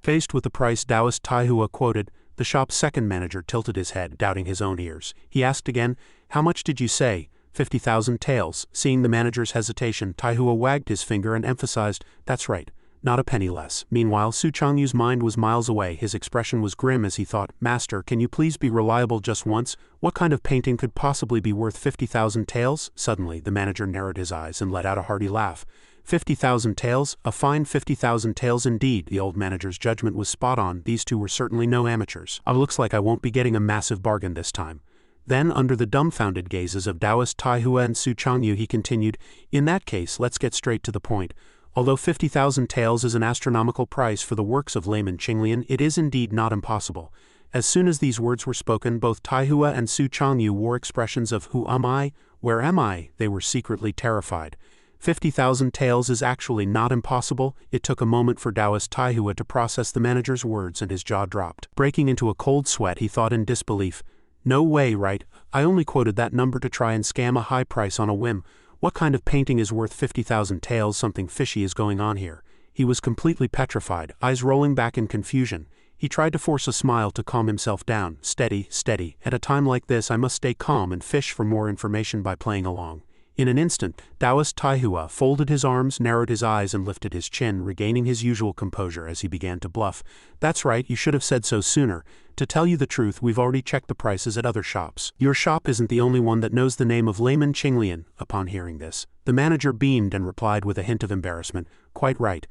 Faced with the price Taoist Taihua quoted, the shop's second manager tilted his head, doubting his own ears. He asked again, "How much did you say?" 50,000 taels. Seeing the manager's hesitation, Taihua wagged his finger and emphasized, "That's right. Not a penny less." Meanwhile, Changyu's mind was miles away. His expression was grim as he thought, "Master, can you please be reliable just once? What kind of painting could possibly be worth 50,000 taels?" Suddenly, the manager narrowed his eyes and let out a hearty laugh. 50,000 taels? A fine 50,000 taels indeed. The old manager's judgment was spot on. These two were certainly no amateurs. Looks like I won't be getting a massive bargain this time. Then, under the dumbfounded gazes of Taoist Taihua and Changyu, he continued, "In that case, let's get straight to the point. Although 50,000 taels is an astronomical price for the works of layman Qinglian, it is indeed not impossible." As soon as these words were spoken, both Taihua and Changyu wore expressions of "Who am I? Where am I?" They were secretly terrified. 50,000 taels is actually not impossible. It took a moment for Taoist Taihua to process the manager's words, and his jaw dropped. Breaking into a cold sweat, he thought in disbelief, "No way, right? I only quoted that number to try and scam a high price on a whim. What kind of painting is worth 50,000 taels? Something fishy is going on here." He was completely petrified, eyes rolling back in confusion. He tried to force a smile to calm himself down. "Steady, steady. At a time like this I must stay calm and fish for more information by playing along." In an instant, Taoist Taihua folded his arms, narrowed his eyes, and lifted his chin, regaining his usual composure as he began to bluff. "That's right, you should have said so sooner. To tell you the truth, we've already checked the prices at other shops. Your shop isn't the only one that knows the name of layman Qinglian." Upon hearing this, the manager beamed and replied with a hint of embarrassment, "Quite right.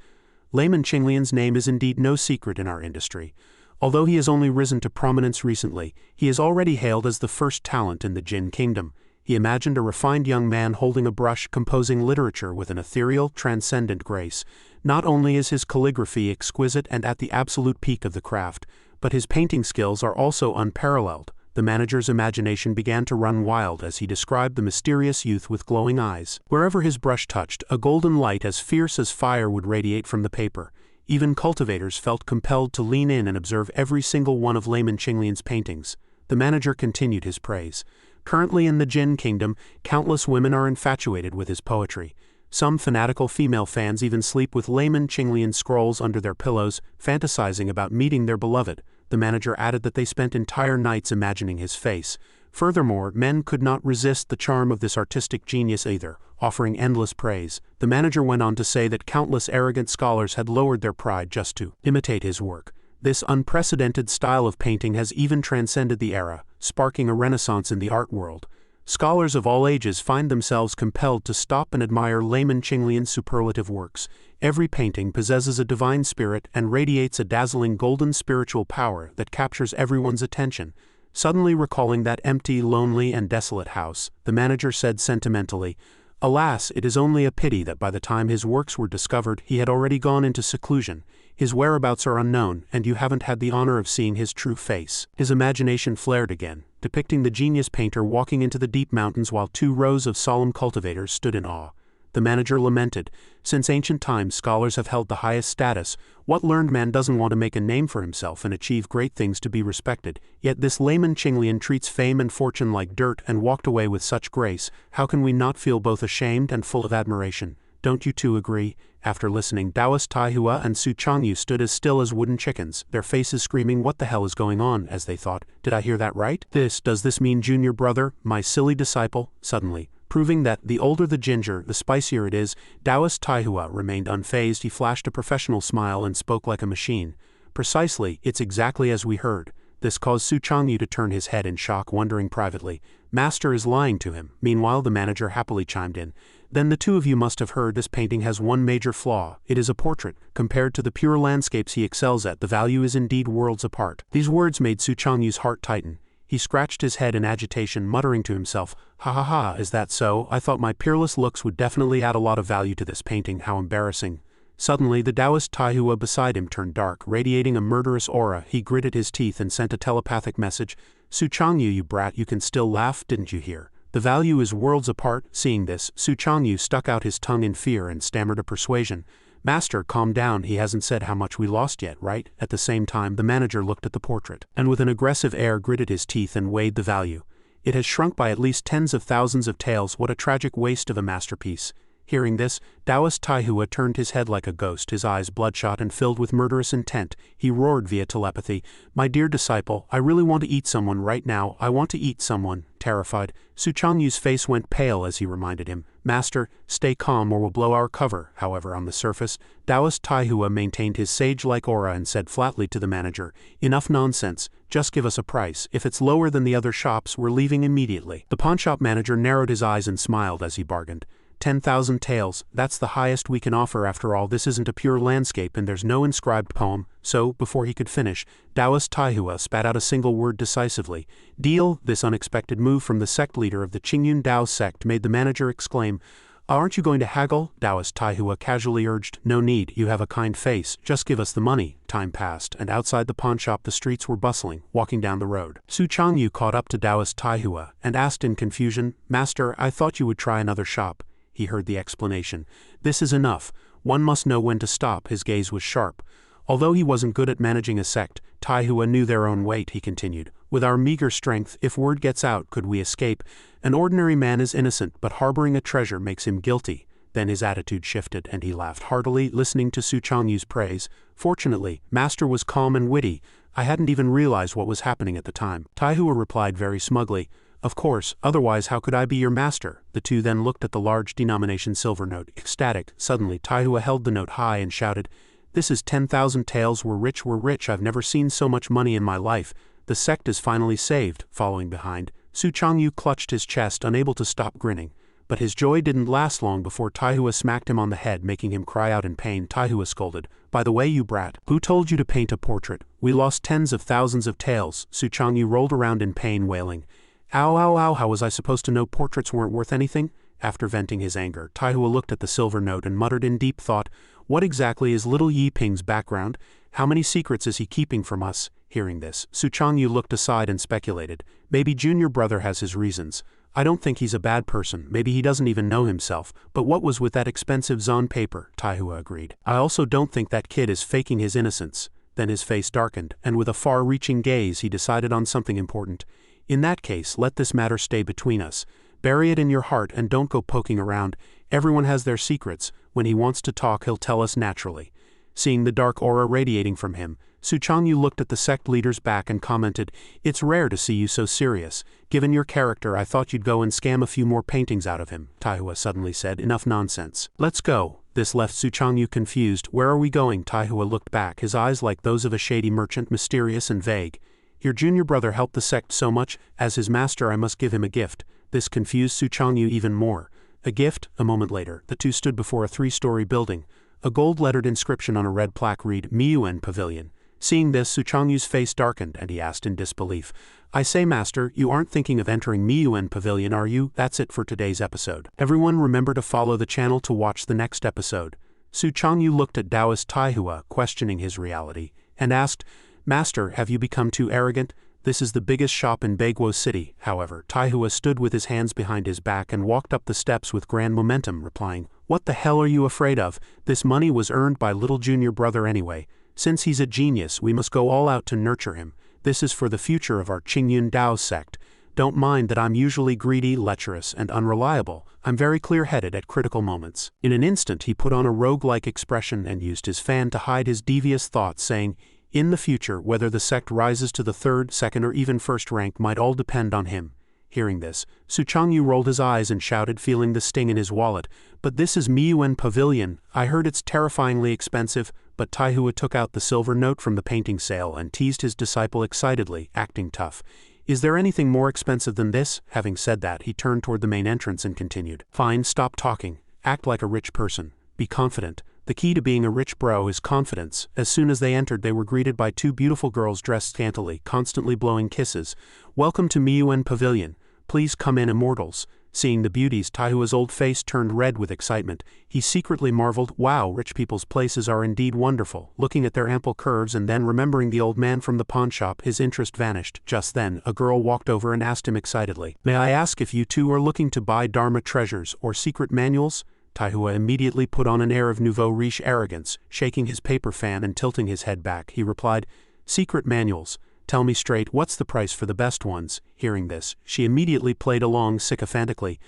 Layman Qinglian's name is indeed no secret in our industry. Although he has only risen to prominence recently, he is already hailed as the first talent in the Jin Kingdom." He imagined a refined young man holding a brush, composing literature with an ethereal, transcendent grace. Not only is his calligraphy exquisite and at the absolute peak of the craft, but his painting skills are also unparalleled. The manager's imagination began to run wild as he described the mysterious youth with glowing eyes. Wherever his brush touched, a golden light as fierce as fire would radiate from the paper. Even cultivators felt compelled to lean in and observe every single one of layman Qinglian's paintings. The manager continued his praise. "Currently in the Jin Kingdom, countless women are infatuated with his poetry. Some fanatical female fans even sleep with layman Qinglian's scrolls under their pillows, fantasizing about meeting their beloved." The manager added that they spent entire nights imagining his face. Furthermore, men could not resist the charm of this artistic genius either, offering endless praise. The manager went on to say that countless arrogant scholars had lowered their pride just to imitate his work. This unprecedented style of painting has even transcended the era, sparking a renaissance in the art world. Scholars of all ages find themselves compelled to stop and admire layman Qinglian's superlative works. Every painting possesses a divine spirit and radiates a dazzling golden spiritual power that captures everyone's attention. Suddenly recalling that empty, lonely, and desolate house, the manager said sentimentally, "Alas, it is only a pity that by the time his works were discovered, he had already gone into seclusion. His whereabouts are unknown, and you haven't had the honor of seeing his true face." His imagination flared again, depicting the genius painter walking into the deep mountains while 2 rows of solemn cultivators stood in awe. The manager lamented, "Since ancient times, scholars have held the highest status. What learned man doesn't want to make a name for himself and achieve great things to be respected? Yet this layman Qinglian treats fame and fortune like dirt and walked away with such grace. How can we not feel both ashamed and full of admiration? Don't you two agree?" After listening, Taoist Taihua and Changyu stood as still as wooden chickens, their faces screaming, "What the hell is going on?" as they thought, "Did I hear that right? Does this mean junior brother, my silly disciple?" Suddenly, proving that the older the ginger, the spicier it is, Taoist Taihua remained unfazed. He flashed a professional smile and spoke like a machine. "Precisely, it's exactly as we heard." This caused Changyu to turn his head in shock, wondering privately, "Master is lying to him." Meanwhile, the manager happily chimed in, "Then the two of you must have heard this painting has one major flaw. It is a portrait. Compared to the pure landscapes he excels at, the value is indeed worlds apart." These words made Changyu's heart tighten. He scratched his head in agitation, muttering to himself, "Ha ha ha, is that so? I thought my peerless looks would definitely add a lot of value to this painting. How embarrassing." Suddenly, the Taoist Taihua beside him turned dark, radiating a murderous aura. He gritted his teeth and sent a telepathic message, "Changyu, you brat, you can still laugh, didn't you hear? The value is worlds apart." Seeing this, Changyu stuck out his tongue in fear and stammered a persuasion, "Master, calm down, he hasn't said how much we lost yet, right?" At the same time, the manager looked at the portrait, and with an aggressive air gritted his teeth and weighed the value. "It has shrunk by at least tens of thousands of taels. What a tragic waste of a masterpiece." Hearing this, Taoist Taihua turned his head like a ghost, his eyes bloodshot and filled with murderous intent. He roared via telepathy, "My dear disciple, I really want to eat someone right now. I want to eat someone." Terrified, Changyu's face went pale as he reminded him, "Master, stay calm or we'll blow our cover." However, on the surface, Taoist Taihua maintained his sage-like aura and said flatly to the manager, "Enough nonsense, just give us a price. If it's lower than the other shops, we're leaving immediately." The pawnshop manager narrowed his eyes and smiled as he bargained. 10,000 taels, that's the highest we can offer. After all, this isn't a pure landscape and there's no inscribed poem. So, before he could finish, Taoist Taihua spat out a single word decisively. "Deal." This unexpected move from the sect leader of the Qingyun Dao sect made the manager exclaim, "Aren't you going to haggle?" Taoist Taihua casually urged, "No need, you have a kind face, just give us the money." Time passed, and outside the pawnshop the streets were bustling, walking down the road. Changyu caught up to Taoist Taihua and asked in confusion, "Master, I thought you would try another shop." He heard the explanation. "This is enough. One must know when to stop." His gaze was sharp. "Although he wasn't good at managing a sect, Taihua knew their own weight," he continued. "With our meager strength, if word gets out, could we escape? An ordinary man is innocent, but harboring a treasure makes him guilty." Then his attitude shifted, and he laughed heartily, listening to Changyu's praise. "Fortunately, Master was calm and witty. I hadn't even realized what was happening at the time." Taihua replied very smugly, "Of course, otherwise how could I be your master?" The two then looked at the large denomination silver note, ecstatic. Suddenly, Taihua held the note high and shouted, "This is 10,000 taels, we're rich, we're rich. I've never seen so much money in my life. The sect is finally saved." Following behind, Changyu clutched his chest, unable to stop grinning. But his joy didn't last long before Taihua smacked him on the head, making him cry out in pain. Taihua scolded, "By the way, you brat, who told you to paint a portrait? We lost tens of thousands of taels." Changyu rolled around in pain, wailing, "Ow, ow, ow, how was I supposed to know portraits weren't worth anything?" After venting his anger, Taihua looked at the silver note and muttered in deep thought, "What exactly is little Yi Ping's background? How many secrets is he keeping from us?" Hearing this, Changyu looked aside and speculated, "Maybe junior brother has his reasons. I don't think he's a bad person, maybe he doesn't even know himself, but what was with that expensive zon paper?" Taihua agreed. "I also don't think that kid is faking his innocence." Then his face darkened, and with a far-reaching gaze he decided on something important. "In that case, let this matter stay between us. Bury it in your heart and don't go poking around. Everyone has their secrets. When he wants to talk, he'll tell us naturally." Seeing the dark aura radiating from him, Changyu looked at the sect leader's back and commented, "It's rare to see you so serious. Given your character, I thought you'd go and scam a few more paintings out of him." Taihua suddenly said, "Enough nonsense. Let's go." This left Changyu confused. "Where are we going?" Taihua looked back, his eyes like those of a shady merchant, mysterious and vague. "Your junior brother helped the sect so much, as his master I must give him a gift." This confused Changyu even more. A gift? A moment later, the two stood before a 3-story building. A gold-lettered inscription on a red plaque read, "Miyuan Pavilion." Seeing this, Changyu's face darkened, and he asked in disbelief, "I say, Master, you aren't thinking of entering Miyuan Pavilion, are you?" That's it for today's episode. Everyone remember to follow the channel to watch the next episode. Changyu looked at Taoist Taihua, questioning his reality, and asked, "Master, have you become too arrogant? This is the biggest shop in Baguo City." However, Taihua stood with his hands behind his back and walked up the steps with grand momentum, replying, "What the hell are you afraid of? This money was earned by little junior brother anyway. Since he's a genius, we must go all out to nurture him. This is for the future of our Qingyun Dao sect. Don't mind that I'm usually greedy, lecherous, and unreliable. I'm very clear-headed at critical moments." In an instant he put on a rogue-like expression and used his fan to hide his devious thoughts, saying, "In the future, whether the sect rises to the 3rd, 2nd, or even 1st rank might all depend on him." Hearing this, Changyu rolled his eyes and shouted, feeling the sting in his wallet, "But this is Miyuan Pavilion. I heard it's terrifyingly expensive." But Taihua took out the silver note from the painting sale and teased his disciple excitedly, acting tough. "Is there anything more expensive than this?" Having said that, he turned toward the main entrance and continued, "Fine, stop talking. Act like a rich person. Be confident. The key to being a rich bro is confidence." As soon as they entered, they were greeted by 2 beautiful girls dressed scantily, constantly blowing kisses. "Welcome to Miyuan Pavilion. Please come in, immortals." Seeing the beauties, Taihua's old face turned red with excitement. He secretly marveled, "Wow, rich people's places are indeed wonderful." Looking at their ample curves and then remembering the old man from the pawn shop, his interest vanished. Just then, a girl walked over and asked him excitedly, "May I ask if you two are looking to buy Dharma treasures or secret manuals?" Taihua immediately put on an air of nouveau riche arrogance, shaking his paper fan and tilting his head back. He replied, "Secret manuals. Tell me straight, what's the price for the best ones?" Hearing this, she immediately played along sycophantically.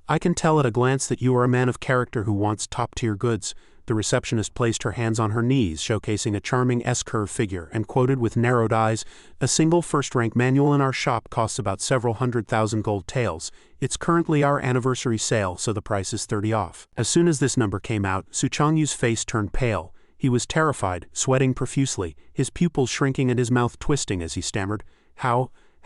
I can tell at a glance that you are a man of character who wants top-tier goods. The receptionist placed her hands on her knees, showcasing a charming S-curve figure, and quoted with narrowed eyes, "A single first-rank manual in our shop costs about several 100,000 gold taels. It's currently our anniversary sale, so the price is 30 off." As soon as this number came out, Changyu's face turned pale. He was terrified, sweating profusely, his pupils shrinking and his mouth twisting as he stammered,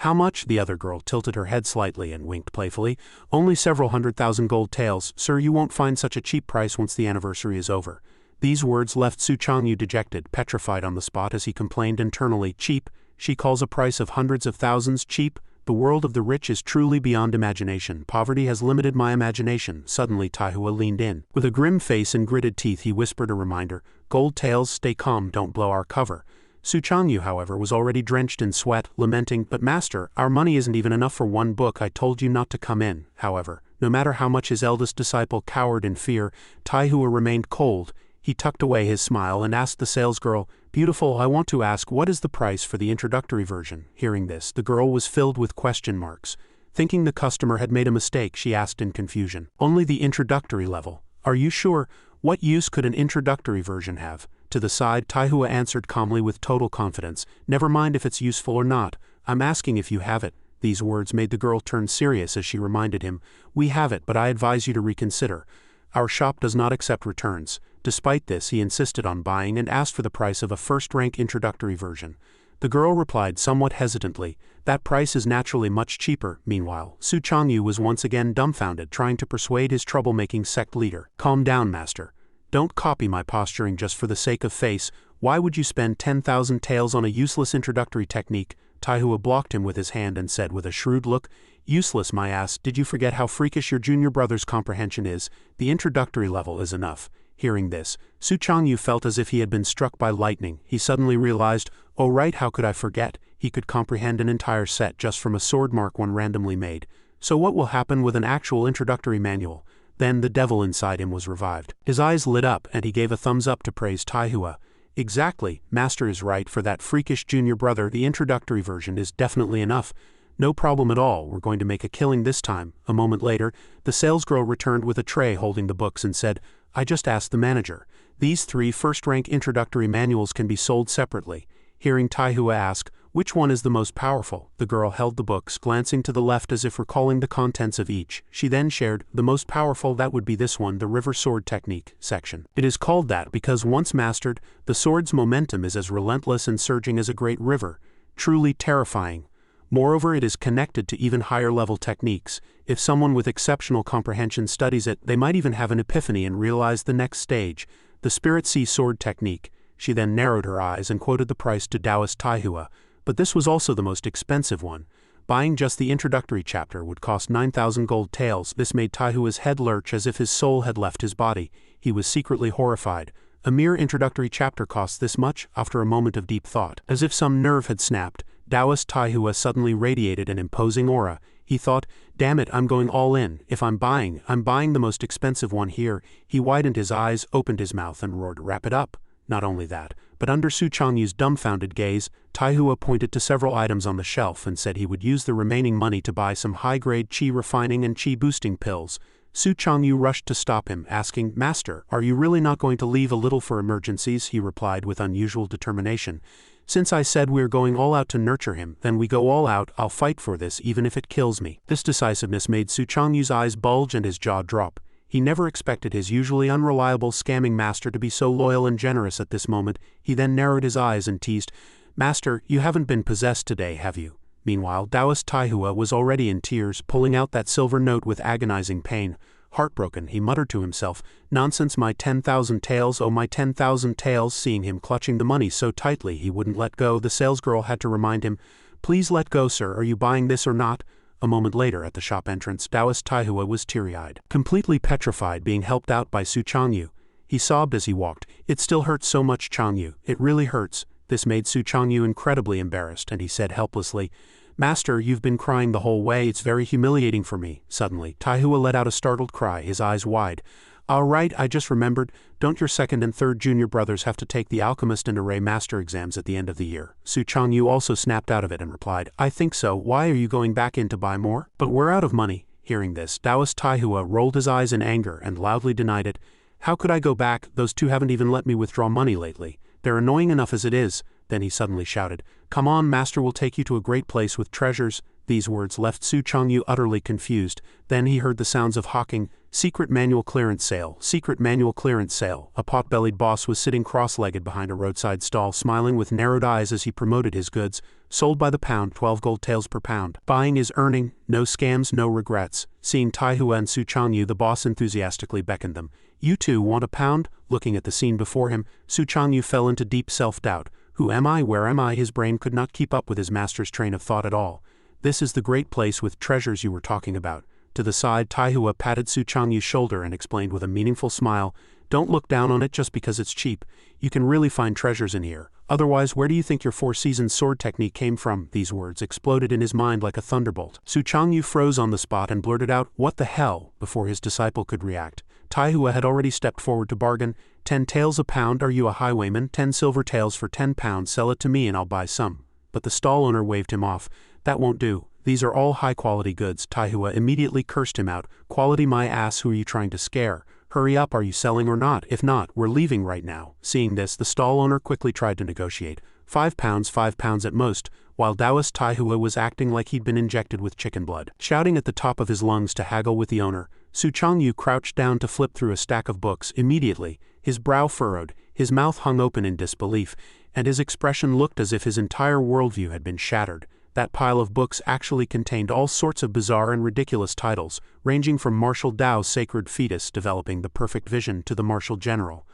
How much?" The other girl tilted her head slightly and winked playfully. "Only several 100,000 gold taels. Sir, you won't find such a cheap price once the anniversary is over." These words left Changyu dejected, petrified on the spot as he complained internally. "Cheap? She calls a price of hundreds of thousands cheap? The world of the rich is truly beyond imagination. Poverty has limited my imagination." Suddenly Taihua leaned in. With a grim face and gritted teeth he whispered a reminder, "Gold taels, stay calm, don't blow our cover." Changyu, however, was already drenched in sweat, lamenting, "But master, our money isn't even enough for one book. I told you not to come in." However, no matter how much his eldest disciple cowered in fear, Taihua remained cold. He tucked away his smile and asked the salesgirl, "Beautiful, I want to ask, what is the price for the introductory version?" Hearing this, the girl was filled with question marks. Thinking the customer had made a mistake, she asked in confusion, "Only the introductory level. Are you sure? What use could an introductory version have?" To the side, Taihua answered calmly with total confidence, "Never mind if it's useful or not. I'm asking if you have it." These words made the girl turn serious as she reminded him, "We have it, but I advise you to reconsider. Our shop does not accept returns." Despite this, he insisted on buying and asked for the price of a first-rank introductory version. The girl replied somewhat hesitantly, "That price is naturally much cheaper." Meanwhile, Changyu was once again dumbfounded, trying to persuade his troublemaking sect leader. "Calm down, master. Don't copy my posturing just for the sake of face. Why would you spend 10,000 taels on a useless introductory technique?" Taihua blocked him with his hand and said with a shrewd look, "Useless, my ass. Did you forget how freakish your junior brother's comprehension is? The introductory level is enough." Hearing this, Changyu felt as if he had been struck by lightning. He suddenly realized, "Oh right, how could I forget? He could comprehend an entire set just from a sword mark one randomly made. So what will happen with an actual introductory manual?" Then the devil inside him was revived. His eyes lit up and he gave a thumbs up to praise Taihua. "Exactly, master is right. For that freakish junior brother, the introductory version is definitely enough. No problem at all, we're going to make a killing this time." A moment later, the salesgirl returned with a tray holding the books and said, "I just asked the manager. These 3 first-rank introductory manuals can be sold separately." Hearing Taihua ask, "Which one is the most powerful?" the girl held the books, glancing to the left as if recalling the contents of each. She then shared, "The most powerful, that would be this one, the River Sword Technique section. It is called that because once mastered, the sword's momentum is as relentless and surging as a great river. Truly terrifying. Moreover, it is connected to even higher-level techniques. If someone with exceptional comprehension studies it, they might even have an epiphany and realize the next stage, the Spirit Sea Sword Technique." She then narrowed her eyes and quoted the price to Taoist Taihua. But this was also the most expensive one. Buying just the introductory chapter would cost 9,000 gold taels. This made Taihua's head lurch as if his soul had left his body. He was secretly horrified. A mere introductory chapter costs this much? After a moment of deep thought, as if some nerve had snapped, Taoist Taihua suddenly radiated an imposing aura. He thought, "Damn it, I'm going all in. If I'm buying the most expensive one here." He widened his eyes, opened his mouth and roared, "Wrap it up." Not only that, but under Changyu's dumbfounded gaze, Taihua pointed to several items on the shelf and said he would use the remaining money to buy some high-grade qi refining and qi boosting pills. Changyu rushed to stop him, asking, "Master, are you really not going to leave a little for emergencies?" He replied with unusual determination, "Since I said we're going all out to nurture him, then we go all out. I'll fight for this even if it kills me." This decisiveness made Changyu's eyes bulge and his jaw drop. He never expected his usually unreliable scamming master to be so loyal and generous at this moment. He then narrowed his eyes and teased, "Master, you haven't been possessed today, have you?" Meanwhile, Taoist Taihua was already in tears, pulling out that silver note with agonizing pain. Heartbroken, he muttered to himself, "Nonsense, my 10,000 taels, oh my 10,000 taels." Seeing him clutching the money so tightly he wouldn't let go, the salesgirl had to remind him, "Please let go, sir. Are you buying this or not?" A moment later, at the shop entrance, Taoist Taihua was teary-eyed, completely petrified, being helped out by Changyu. He sobbed as he walked, "It still hurts so much, Changyu. It really hurts." This made Changyu incredibly embarrassed, and he said helplessly, "Master, you've been crying the whole way. It's very humiliating for me." Suddenly, Taihua let out a startled cry, his eyes wide. "All right, I just remembered. Don't your second and third junior brothers have to take the alchemist and array master exams at the end of the year?" Changyu also snapped out of it and replied, "I think so. Why are you going back in to buy more?" "But we're out of money." Hearing this, Taoist Taihua rolled his eyes in anger and loudly denied it. How could I go back? Those two haven't even let me withdraw money lately. They're annoying enough as it is. Then he suddenly shouted, "Come on, master will take you to a great place with treasures." These words left Su Changyu utterly confused. Then he heard the sounds of hawking. Secret manual clearance sale, secret manual clearance sale. A pot-bellied boss was sitting cross-legged behind a roadside stall, smiling with narrowed eyes as he promoted his goods. Sold by the pound, 12 gold taels per pound. Buying is earning, no scams, no regrets. Seeing Taihua and Su Changyu, the boss enthusiastically beckoned them. "You two want a pound?" Looking at the scene before him, Su Changyu fell into deep self-doubt. Who am I? Where am I? His brain could not keep up with his master's train of thought at all. "This is the great place with treasures you were talking about." To the side, Taihua patted Su Changyu's shoulder and explained with a meaningful smile, "Don't look down on it just because it's cheap. You can really find treasures in here. Otherwise, where do you think your 4 seasons sword technique came from?" These words exploded in his mind like a thunderbolt. Su Changyu froze on the spot and blurted out, "What the hell?" before his disciple could react. Taihua had already stepped forward to bargain. 10 taels a pound, are you a highwayman? 10 silver taels for 10 pounds, sell it to me and I'll buy some. But the stall owner waved him off. "That won't do. These are all high-quality goods." Taihua immediately cursed him out. "Quality my ass, who are you trying to scare? Hurry up, are you selling or not? If not, we're leaving right now." Seeing this, the stall owner quickly tried to negotiate. 5 pounds at most, while Taoist Taihua was acting like he'd been injected with chicken blood. Shouting at the top of his lungs to haggle with the owner, Su Changyu crouched down to flip through a stack of books. Immediately, his brow furrowed, his mouth hung open in disbelief, and his expression looked as if his entire worldview had been shattered. That pile of books actually contained all sorts of bizarre and ridiculous titles, ranging from Martial Tao's Sacred Fetus developing the perfect vision to the Martial General.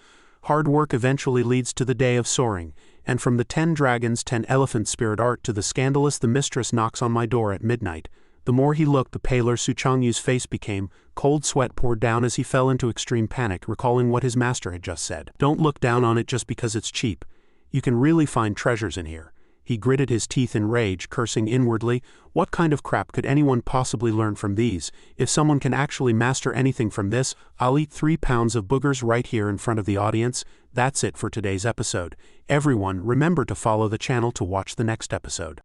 Hard work eventually leads to the day of soaring, and from the 10 dragons, 10 elephant spirit art to the scandalous The Mistress Knocks on My Door at Midnight. The more he looked, the paler Su Changyu's face became. Cold sweat poured down as he fell into extreme panic, recalling what his master had just said. "Don't look down on it just because it's cheap. You can really find treasures in here." He gritted his teeth in rage, cursing inwardly. What kind of crap could anyone possibly learn from these? If someone can actually master anything from this, I'll eat 3 pounds of boogers right here in front of the audience. That's it for today's episode. Everyone, remember to follow the channel to watch the next episode.